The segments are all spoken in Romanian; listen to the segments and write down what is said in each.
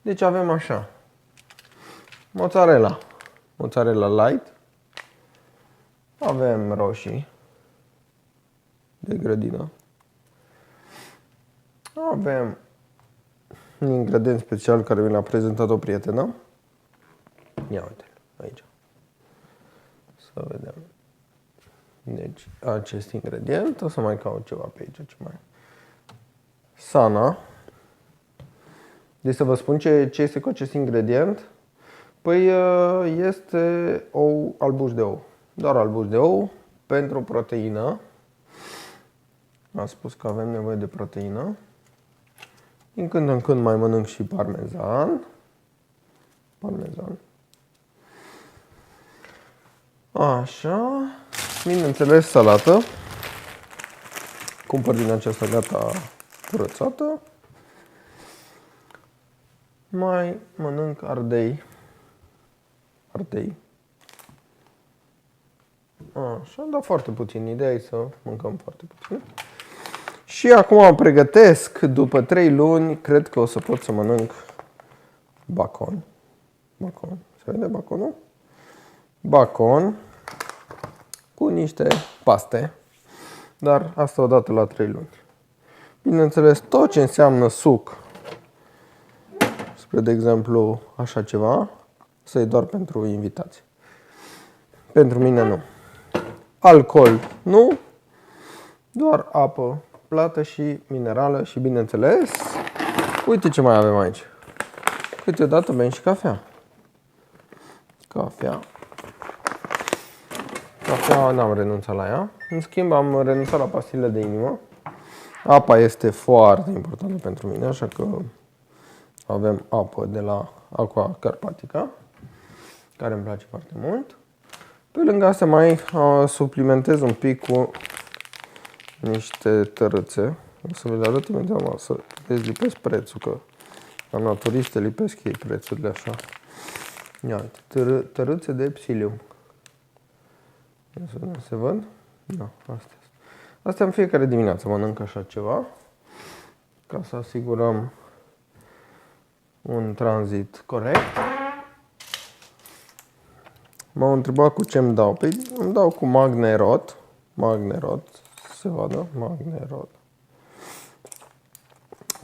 Deci avem așa. Mozzarella. Mozzarella light. Avem roșii de grădină. Avem un ingredient special care mi l-a prezentat o prietenă. Ia uite aici. Să vedem. Deci, acest ingredient. O să mai caut ceva pe aici. Ce mai? Sana. Deci să vă spun ce este cu acest ingredient. Păi este albuș de ou. Doar albuș de ou pentru proteină. A spus că avem nevoie de proteină. Din când în când mai mănânc și parmezan. Parmezan. Așa. Bineînțeles, salată. Cumpăr din aceasta gata curățată. Mai mănânc ardei. Ardei. Așa, dar foarte puțin. Ideea e să mâncăm foarte puțin. Și acum pregătesc, după 3 luni, cred că o să pot să mănânc bacon. Bacon. Se vede baconul? Bacon cu niște paste. Dar asta odată la 3 luni. Bineînțeles, tot ce înseamnă suc, spre de exemplu așa ceva, să e doar pentru invitații. Pentru mine nu. Alcool nu, doar apă plată și minerală și bineînțeles, uite ce mai avem aici. Câteodată bem și cafea. Cafea. Cafea n-am renunțat la ea. În schimb am renunțat la pastilele de inimă. Apa este foarte importantă pentru mine, așa că avem apă de la Aqua Carpatica, care îmi place foarte mult. Pe lângă asta mai suplimentez un pic cu niște tărâțe. O să vă arăt imediat, să dezlipesc prețul, că la naturiste lipesc ei prețurile așa. Ia uite, tărâțe de psiliu. Ia să vedem, se văd? Da, astea. Astea în fiecare dimineață mănânc așa ceva, ca să asigurăm un tranzit corect. M-au întrebat cu ce îmi dau. Păi îmi dau cu Magnerot. Magnerot, se vadă, Magnerot.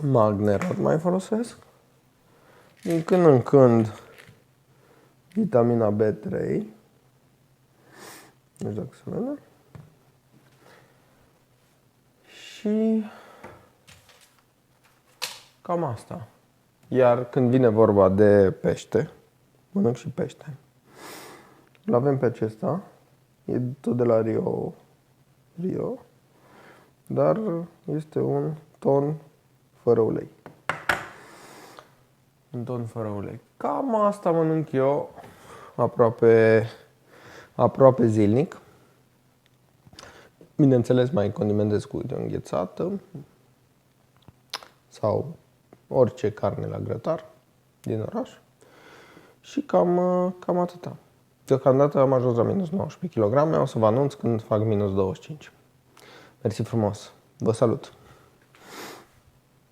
Magnerot mai folosesc. Din când în când vitamina B3. Nu știu dacă se vede. Și cam asta. Iar când vine vorba de pește, mănânc și pește. Îl avem pe acesta. E tot de la Rio. Dar este un ton fără ulei. Un ton fără ulei. Cam asta mănânc eu aproape zilnic. Bineînțeles, mai condimentez cu o înghețată sau orice carne la grătar din oraș. Și cam atâta. Deocamdată am ajuns la minus 19 kg, o să vă anunț când fac minus 25. Mersi frumos! Vă salut!